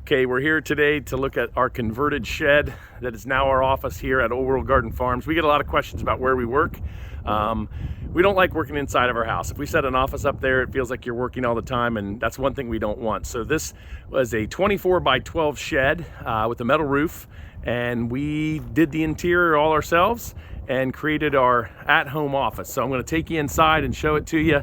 Okay, we're here today to look at our converted shed that is now our office here at Old World Garden Farms. We get a lot of questions about where we work. We don't like working inside of our house. If we set an office up there, it feels like you're working all the time, and that's one thing we don't want. So this was a 24 by 12 shed with a metal roof, and we did the interior all ourselves and created our at-home office. So I'm going to take you inside and show it to you.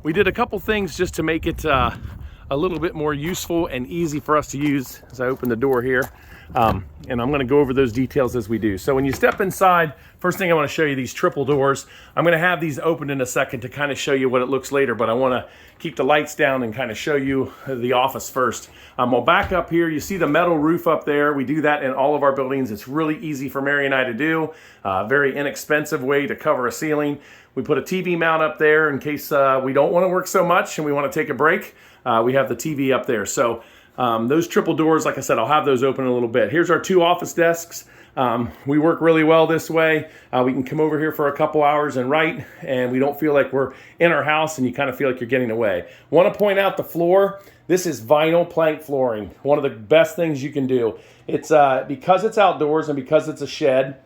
We did a couple things just to make it a little bit more useful and easy for us to use as I open the door here. And I'm going to go over those details as we do. So when you step inside, first thing I want to show you these triple doors. I'm going to have these opened in a second to kind of show you what it looks later, but I want to keep the lights down and kind of show you the office first. We'll back up here. You see the metal roof up there. We do that in all of our buildings. It's really easy for Mary and I to do. Very inexpensive way to cover a ceiling. We put a TV mount up there in case we don't want to work so much and we want to take a break. We have the TV up there. So those triple doors, like I said, I'll have those open in a little bit. Here's our two office desks. We work really well this way. We can come over here for a couple hours and write, and we don't feel like we're in our house and you kind of feel like you're getting away. Want to point out the floor. This is vinyl plank flooring. One of the best things you can do. It's because it's outdoors and because it's a shed,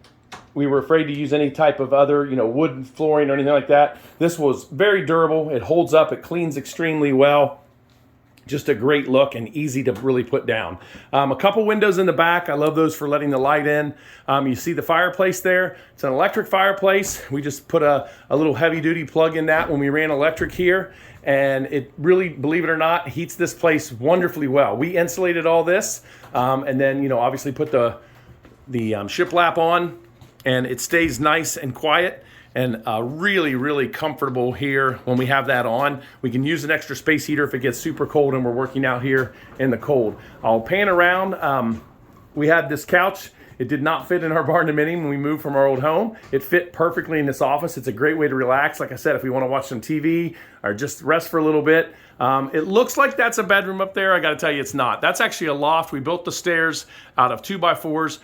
we were afraid to use any type of other, wood flooring or anything like that. This was very durable. It holds up. It cleans extremely well. Just a great look and easy to really put down. A couple windows in the back. I love those for letting the light in. You see the fireplace there. It's an electric fireplace. We just put a little heavy duty plug in that when we ran electric here. And it really, believe it or not, heats this place wonderfully well. We insulated all this and then, obviously put the shiplap on, and it stays nice and quiet. And really, really comfortable here when we have that on. We can use an extra space heater if it gets super cold and we're working out here in the cold. I'll pan around. We had this couch. It did not fit in our barn dominium when we moved from our old home. It fit perfectly in this office. It's a great way to relax. Like I said, if we want to watch some TV or just rest for a little bit. It looks like that's a bedroom up there. I got to tell you, it's not. That's actually a loft. We built the stairs out of 2x4s.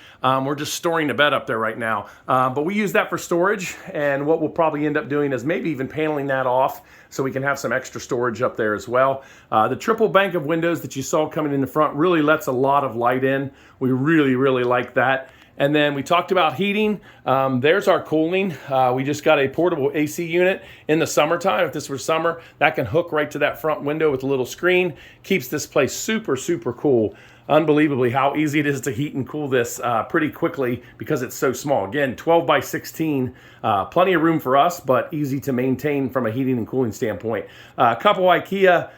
We're just storing the bed up there right now. But we use that for storage. And what we'll probably end up doing is maybe even paneling that off so we can have some extra storage up there as well. The triple bank of windows that you saw coming in the front really lets a lot of light in. We really, really like that. And then we talked about heating. There's our cooling. We just got a portable AC unit in the summertime. If this were summer, that can hook right to that front window with a little screen. Keeps this place super, super cool. Unbelievably how easy it is to heat and cool this pretty quickly because it's so small. Again, 12 by 16, plenty of room for us, but easy to maintain from a heating and cooling standpoint. A couple IKEA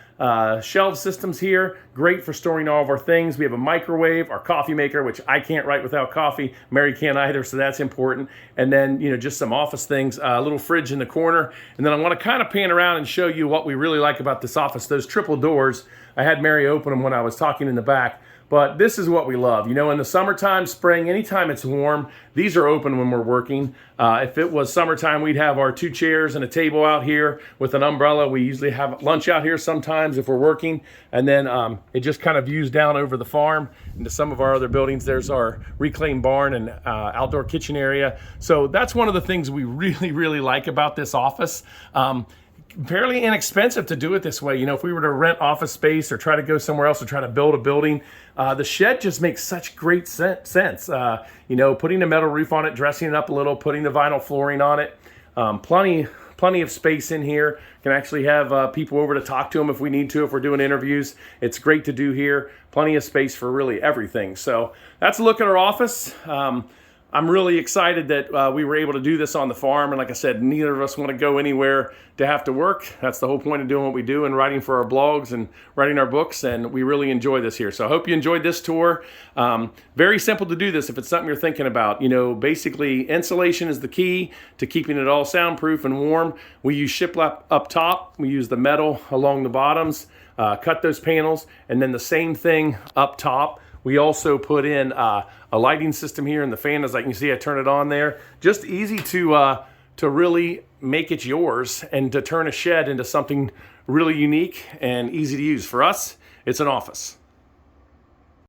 shelf systems here, great for storing all of our things. We have a microwave, our coffee maker, which I can't write without coffee. Mary can't either, so that's important. And then, just some office things, a little fridge in the corner. And then I want to kind of pan around and show you what we really like about this office. Those triple doors, I had Mary open them when I was talking in the back. But this is what we love. In the summertime, spring, anytime it's warm, these are open when we're working. If it was summertime, we'd have our two chairs and a table out here with an umbrella. We usually have lunch out here sometimes if we're working. And then it just kind of views down over the farm into some of our other buildings. There's our reclaimed barn and outdoor kitchen area. So that's one of the things we really, really like about this office. Fairly inexpensive to do it this way. If we were to rent office space or try to go somewhere else or try to build a building, the shed just makes such great sense. Putting a metal roof on it, dressing it up a little, putting the vinyl flooring on it, plenty of space in here. Can actually have people over to talk to them if we need to, if we're doing interviews. It's great to do here. Plenty of space for really everything. So that's a look at our office. I'm really excited that we were able to do this on the farm. And like I said, neither of us want to go anywhere to have to work. That's the whole point of doing what we do and writing for our blogs and writing our books. And we really enjoy this here. So I hope you enjoyed this tour. Very simple to do this if it's something you're thinking about. Basically insulation is the key to keeping it all soundproof and warm. We use shiplap up top. We use the metal along the bottoms, cut those panels, and then the same thing up top. We also put in a lighting system here, and the fan, as I can see, I turn it on there. Just easy to really make it yours and to turn a shed into something really unique and easy to use. For us, it's an office.